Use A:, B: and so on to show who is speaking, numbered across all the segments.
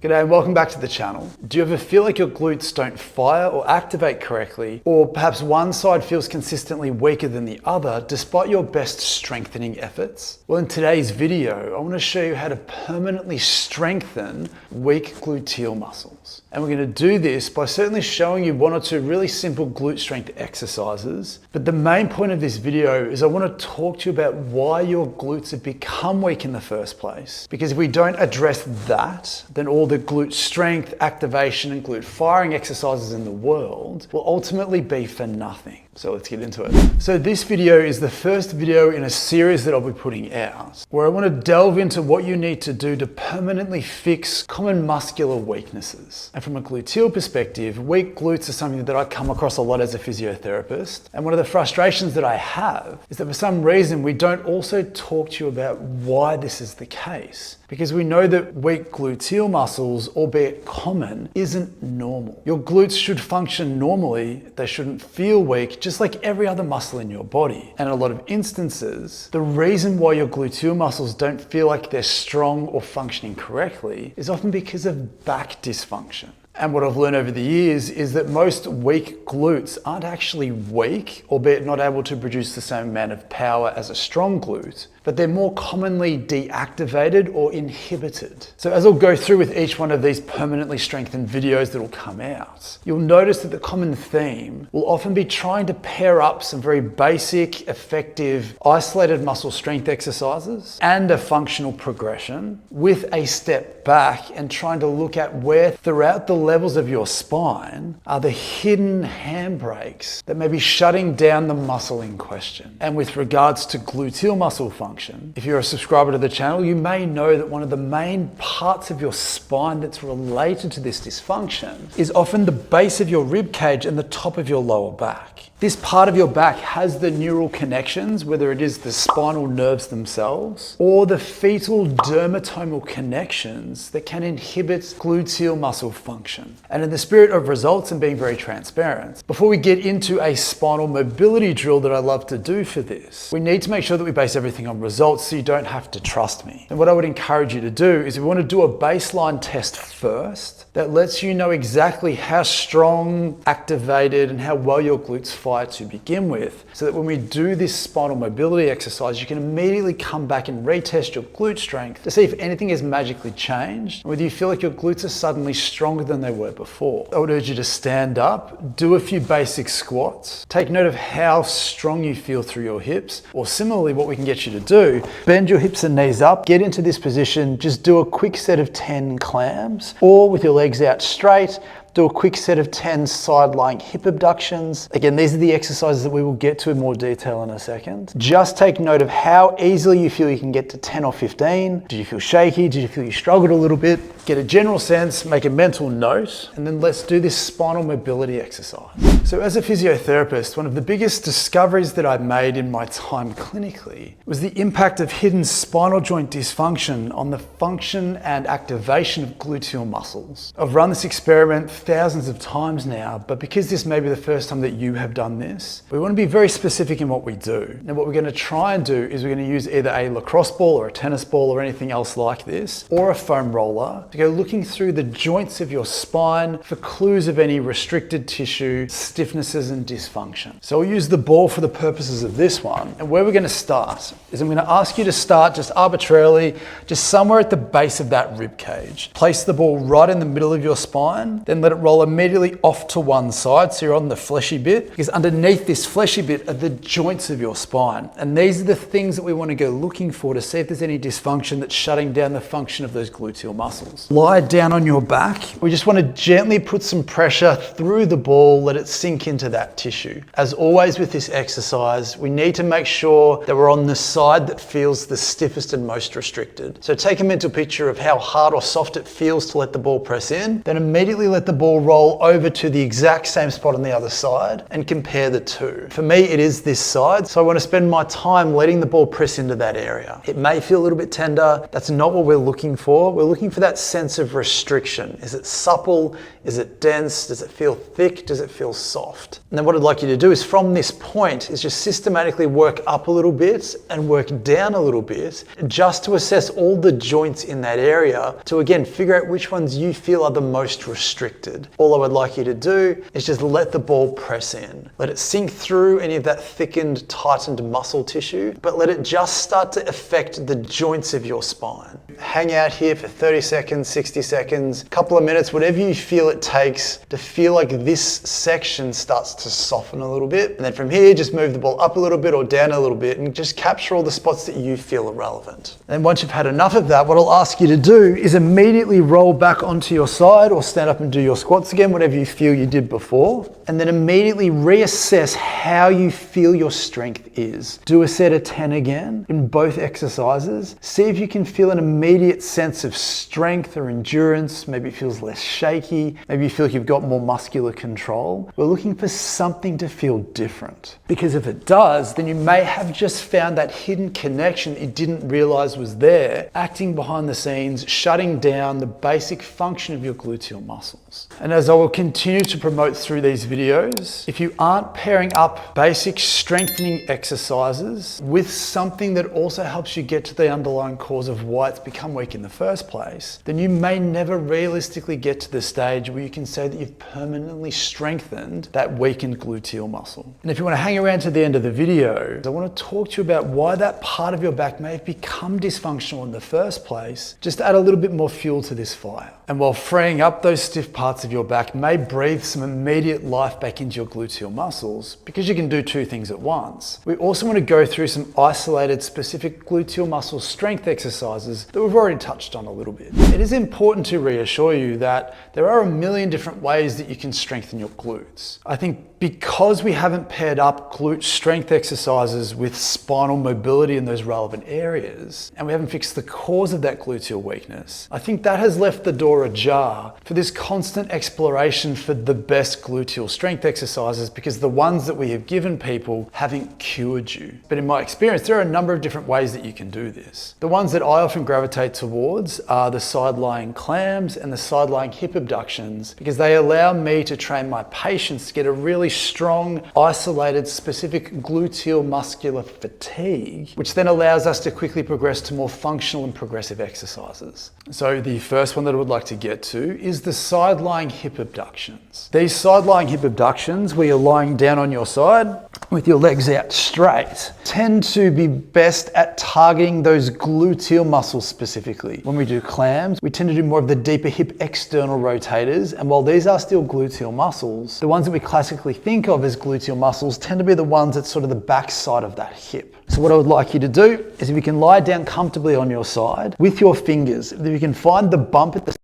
A: G'day and welcome back to the channel. Do you ever feel like your glutes don't fire or activate correctly, or perhaps one side feels consistently weaker than the other despite your best strengthening efforts? Well, in today's video, I want to show you how to permanently strengthen weak gluteal muscles. And we're going to do this by certainly showing you one or two really simple glute strength exercises. But the main point of this video is I want to talk to you about why your glutes have become weak in the first place. Because if we don't address that, then all the glute strength, activation, and glute firing exercises in the world will ultimately be for nothing. So let's get into it. So this video is the first video in a series that I'll be putting out, where I want to delve into what you need to do to permanently fix common muscular weaknesses. And from a gluteal perspective, weak glutes are something that I come across a lot as a physiotherapist. And one of the frustrations that I have is that for some reason we don't also talk to you about why this is the case. Because we know that weak gluteal muscles, albeit common, isn't normal. Your glutes should function normally, they shouldn't feel weak, just like every other muscle in your body. And in a lot of instances, the reason why your gluteal muscles don't feel like they're strong or functioning correctly is often because of back dysfunction. And what I've learned over the years is that most weak glutes aren't actually weak, albeit not able to produce the same amount of power as a strong glute, but they're more commonly deactivated or inhibited. So as I'll go through with each one of these permanently strengthened videos that will come out, you'll notice that the common theme will often be trying to pair up some very basic, effective, isolated muscle strength exercises and a functional progression with a step back and trying to look at where throughout the levels of your spine are the hidden handbrakes that may be shutting down the muscle in question. And with regards to gluteal muscle function, if you're a subscriber to the channel, you may know that one of the main parts of your spine that's related to this dysfunction is often the base of your rib cage and the top of your lower back. This part of your back has the neural connections, whether it is the spinal nerves themselves or the fetal dermatomal connections that can inhibit gluteal muscle function. And in the spirit of results and being very transparent, before we get into a spinal mobility drill that I love to do for this, we need to make sure that we base everything on results so you don't have to trust me. And what I would encourage you to do is if you want to do a baseline test first, that lets you know exactly how strong, activated, and how well your glutes fire to begin with, so that when we do this spinal mobility exercise, you can immediately come back and retest your glute strength to see if anything has magically changed, or whether you feel like your glutes are suddenly stronger than they were before. I would urge you to stand up, do a few basic squats, take note of how strong you feel through your hips, or similarly, what we can get you to do, bend your hips and knees up, get into this position, just do a quick set of 10 clams, or with your legs out straight, do a quick set of 10 side-lying hip abductions. Again, these are the exercises that we will get to in more detail in a second. Just take note of how easily you feel you can get to 10 or 15. Did you feel shaky? Did you feel you struggled a little bit? Get a general sense, make a mental note, and then let's do this spinal mobility exercise. So as a physiotherapist, one of the biggest discoveries that I made in my time clinically was the impact of hidden spinal joint dysfunction on the function and activation of gluteal muscles. I've run this experiment thousands of times now, but because this may be the first time that you have done this, we want to be very specific in what we do. Now what we're going to try and do is we're going to use either a lacrosse ball or a tennis ball or anything else like this, or a foam roller, to go looking through the joints of your spine for clues of any restricted tissue, stiffnesses and dysfunction. So we'll use the ball for the purposes of this one. And where we're going to start is I'm going to ask you to start just arbitrarily, just somewhere at the base of that rib cage. Place the ball right in the middle of your spine, then let it roll immediately off to one side so you're on the fleshy bit, because underneath this fleshy bit are the joints of your spine. And these are the things that we want to go looking for to see if there's any dysfunction that's shutting down the function of those gluteal muscles. Lie down on your back. We just want to gently put some pressure through the ball, let it sink into that tissue. As always with this exercise, we need to make sure that we're on the side that feels the stiffest and most restricted. So take a mental picture of how hard or soft it feels to let the ball press in, then immediately let the ball roll over to the exact same spot on the other side and compare the two. For me, it is this side, so I want to spend my time letting the ball press into that area. It may feel a little bit tender. That's not what we're looking for. We're looking for that sense of restriction. Is it supple? Is it dense? Does it feel thick? Does it feel soft? soft. And then what I'd like you to do is from this point is just systematically work up a little bit and work down a little bit just to assess all the joints in that area to again figure out which ones you feel are the most restricted. All I would like you to do is just let the ball press in. Let it sink through any of that thickened, tightened muscle tissue, but let it just start to affect the joints of your spine. Hang out here for 30 seconds, 60 seconds, a couple of minutes, whatever you feel it takes to feel like this section starts to soften a little bit. And then from here, just move the ball up a little bit or down a little bit and just capture all the spots that you feel are relevant. And once you've had enough of that, what I'll ask you to do is immediately roll back onto your side or stand up and do your squats again, whatever you feel you did before. And then immediately reassess how you feel your strength is. Do a set of 10 again in both exercises. See if you can feel an immediate sense of strength or endurance. Maybe it feels less shaky. Maybe you feel like you've got more muscular control. We're looking for something to feel different. Because if it does, then you may have just found that hidden connection that you didn't realize was there, acting behind the scenes, shutting down the basic function of your gluteal muscles. And as I will continue to promote through these videos, if you aren't pairing up basic strengthening exercises with something that also helps you get to the underlying cause of why it's become weak in the first place, then you may never realistically get to the stage where you can say that you've permanently strengthened that weakened gluteal muscle. And if you want to hang around to the end of the video, I want to talk to you about why that part of your back may have become dysfunctional in the first place, just to add a little bit more fuel to this fire. And while freeing up those stiff parts of your back may breathe some immediate life back into your gluteal muscles, because you can do two things at once, we also want to go through some isolated specific gluteal muscle strength exercises that we've already touched on a little bit. It is important to reassure you that there are a million different ways that you can strengthen your glutes. I think because we haven't paired up glute strength exercises with spinal mobility in those relevant areas, and we haven't fixed the cause of that gluteal weakness, I think that has left the door ajar for this constant exploration for the best gluteal strength exercises, because the ones that we have given people haven't cured you. But in my experience, there are a number of different ways that you can do this. The ones that I often gravitate towards are the side-lying clams and the side-lying hip abductions, because they allow me to train my patients to get a really strong, isolated, specific gluteal muscular fatigue, which then allows us to quickly progress to more functional and progressive exercises. So the first one that I would like to get to is the side-lying hip abductions. These side-lying hip abductions, where you're lying down on your side with your legs out straight, tend to be best at targeting those gluteal muscles specifically. When we do clams, we tend to do more of the deeper hip external rotators, and while these are still gluteal muscles, the ones that we classically think of as gluteal muscles tend to be the ones at sort of the back side of that hip. So what I would like you to do is, if you can lie down comfortably on your side with your fingers, if you can find the bump at the,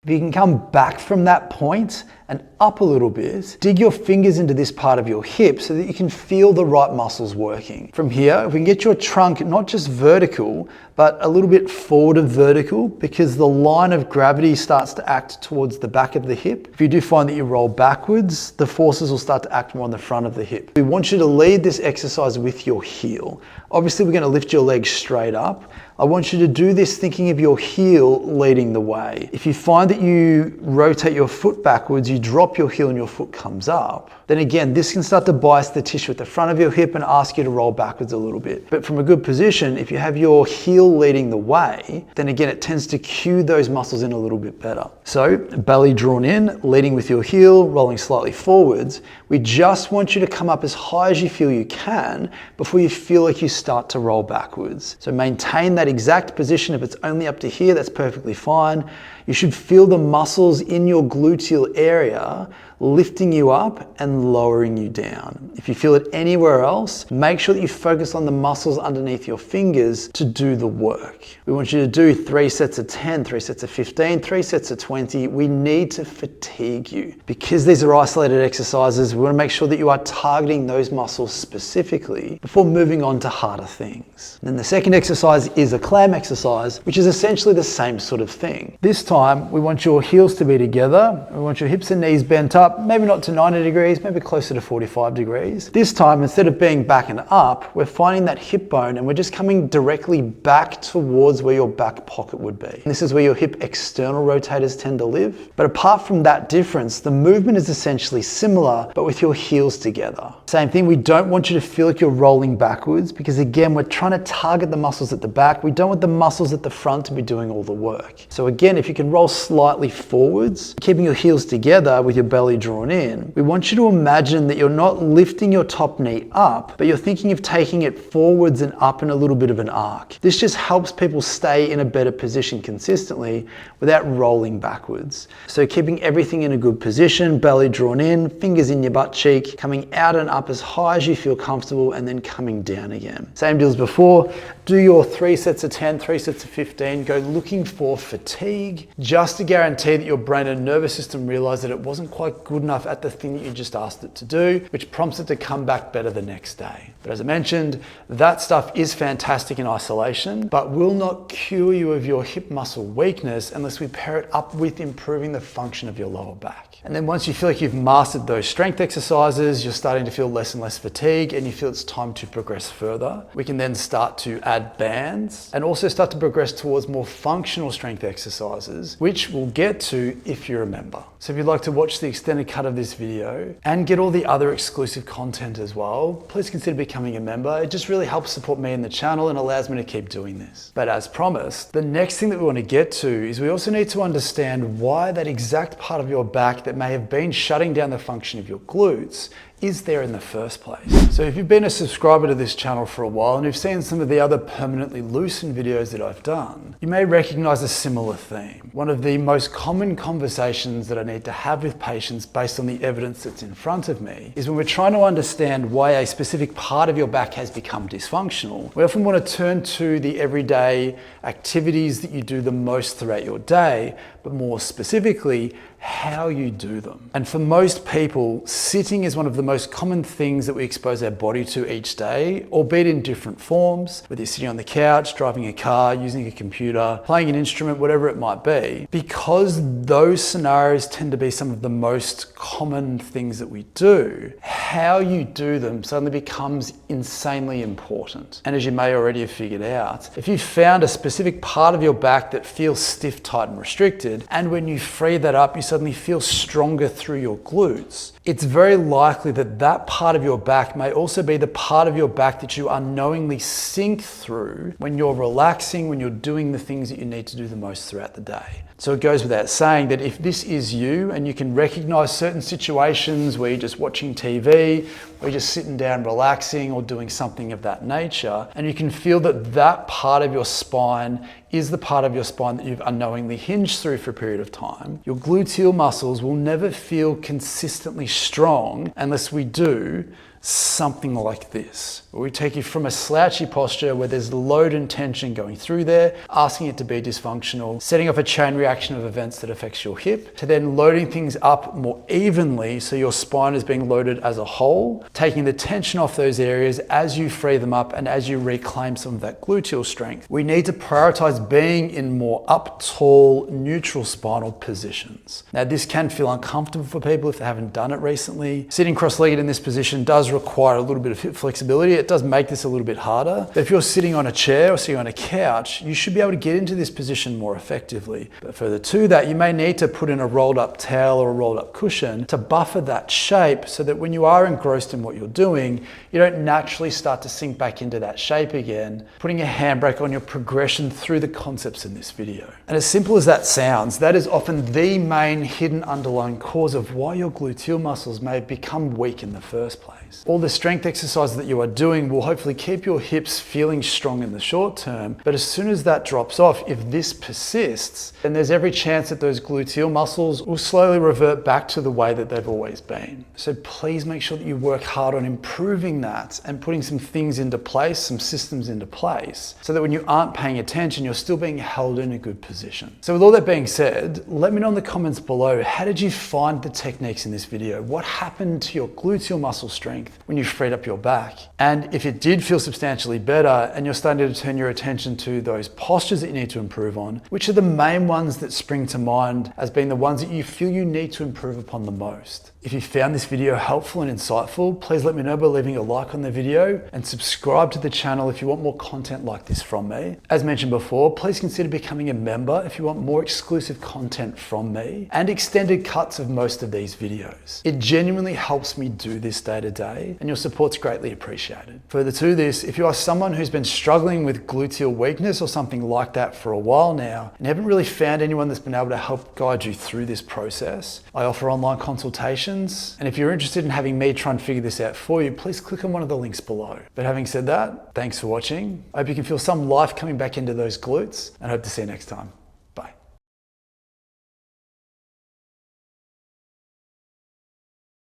A: if you can come back from that point and up a little bit, dig your fingers into this part of your hip so that you can feel the right muscles working. From here, if we can get your trunk not just vertical, but a little bit forward of vertical, because the line of gravity starts to act towards the back of the hip. If you do find that you roll backwards, the forces will start to act more on the front of the hip. We want you to lead this exercise with your heel. Obviously, we're going to lift your legs straight up. I want you to do this thinking of your heel leading the way. If you find that you rotate your foot backwards, you drop your heel and your foot comes up, then again, this can start to bias the tissue at the front of your hip and ask you to roll backwards a little bit. But from a good position, if you have your heel leading the way, then again, it tends to cue those muscles in a little bit better. So belly drawn in, leading with your heel, rolling slightly forwards. We just want you to come up as high as you feel you can before you feel like you start to roll backwards. So maintain that exact position. If it's only up to here, that's perfectly fine. You should feel the muscles in your gluteal area lifting you up and lowering you down. If you feel it anywhere else, make sure that you focus on the muscles underneath your fingers to do the work. We want you to do 3 sets of 10, 3 sets of 15, 3 sets of 20. We need to fatigue you. Because these are isolated exercises, we want to make sure that you are targeting those muscles specifically before moving on to harder harder things. And then the second exercise is a clam exercise, which is essentially the same sort of thing. This time, we want your heels to be together. We want your hips and knees bent up, maybe not to 90 degrees, maybe closer to 45 degrees. This time, instead of being back and up, we're finding that hip bone and we're just coming directly back towards where your back pocket would be. And this is where your hip external rotators tend to live. But apart from that difference, the movement is essentially similar, but with your heels together. Same thing, we don't want you to feel like you're rolling backwards because again, we're trying to target the muscles at the back. We don't want the muscles at the front to be doing all the work. So again, if you can roll slightly forwards, keeping your heels together with your belly drawn in, we want you to imagine that you're not lifting your top knee up, but you're thinking of taking it forwards and up in a little bit of an arc. This just helps people stay in a better position consistently without rolling backwards. So keeping everything in a good position, belly drawn in, fingers in your butt cheek, coming out and up as high as you feel comfortable, and then coming down again. Same deal as before. Do your 3 sets of 10, 3 sets of 15. Go looking for fatigue, just to guarantee that your brain and nervous system realize that it wasn't quite good enough at the thing that you just asked it to do, which prompts it to come back better the next day. But as I mentioned, that stuff is fantastic in isolation, but will not cure you of your hip muscle weakness unless we pair it up with improving the function of your lower back. And then once you feel like you've mastered those strength exercises, you're starting to feel less and less fatigue, and you feel it's time to progress further, we can then start to add bands and also start to progress towards more functional strength exercises, which we'll get to if you remember. So if you'd like to watch the extended cut of this video and get all the other exclusive content as well, please consider becoming a member. It just really helps support me and the channel and allows me to keep doing this. But as promised, the next thing that we want to get to is we also need to understand why that exact part of your back that may have been shutting down the function of your glutes is there in the first place. So if you've been a subscriber to this channel for a while and you've seen some of the other permanently loosened videos that I've done, you may recognize a similar theme. One of the most common conversations that I need to have with patients based on the evidence that's in front of me is when we're trying to understand why a specific part of your back has become dysfunctional. We often want to turn to the everyday activities that you do the most throughout your day, but more specifically, how you do them. And for most people, sitting is one of the most common things that we expose our body to each day, albeit in different forms, whether you're sitting on the couch, driving a car, using a computer, playing an instrument, whatever it might be. Because those scenarios tend to be some of the most common things that we do, how you do them suddenly becomes insanely important. And as you may already have figured out, if you found a specific part of your back that feels stiff, tight, and restricted, and when you free that up, you suddenly feel stronger through your glutes, it's very likely that that part of your back may also be the part of your back that you unknowingly sink through when you're relaxing, when you're doing the things that you need to do the most throughout the day. So it goes without saying that if this is you and you can recognize certain situations where you're just watching TV, or you're just sitting down relaxing or doing something of that nature, and you can feel that that part of your spine is the part of your spine that you've unknowingly hinged through for a period of time, your gluteal muscles will never feel consistently strong unless we do something like this, where we take you from a slouchy posture where there's load and tension going through there, asking it to be dysfunctional, setting off a chain reaction of events that affects your hip, to then loading things up more evenly so your spine is being loaded as a whole, taking the tension off those areas as you free them up and as you reclaim some of that gluteal strength. We need to prioritize being in more up, tall, neutral spinal positions. Now this can feel uncomfortable for people if they haven't done it recently. Sitting cross-legged in this position does require a little bit of hip flexibility. It does make this a little bit harder. But if you're sitting on a chair or sitting on a couch, you should be able to get into this position more effectively. But further to that, you may need to put in a rolled up towel or a rolled up cushion to buffer that shape so that when you are engrossed in what you're doing, you don't naturally start to sink back into that shape again, putting a handbrake on your progression through the concepts in this video. And as simple as that sounds, that is often the main hidden underlying cause of why your gluteal muscles may have become weak in the first place. All the strength exercises that you are doing will hopefully keep your hips feeling strong in the short term, but as soon as that drops off, if this persists, then there's every chance that those gluteal muscles will slowly revert back to the way that they've always been. So please make sure that you work hard on improving that and putting some things into place, some systems into place, so that when you aren't paying attention, you're still being held in a good position. So with all that being said, let me know in the comments below, how did you find the techniques in this video? What happened to your gluteal muscle strength strength when you freed up your back. And if it did feel substantially better and you're starting to turn your attention to those postures that you need to improve on, which are the main ones that spring to mind as being the ones that you feel you need to improve upon the most? If you found this video helpful and insightful, please let me know by leaving a like on the video and subscribe to the channel if you want more content like this from me. As mentioned before, please consider becoming a member if you want more exclusive content from me and extended cuts of most of these videos. It genuinely helps me do this day to day, and your support's greatly appreciated. Further to this, if you are someone who's been struggling with gluteal weakness or something like that for a while now and haven't really found anyone that's been able to help guide you through this process, I offer online consultations. And if you're interested in having me try and figure this out for you, please click on one of the links below. But having said that, thanks for watching. I hope you can feel some life coming back into those glutes and hope to see you next time.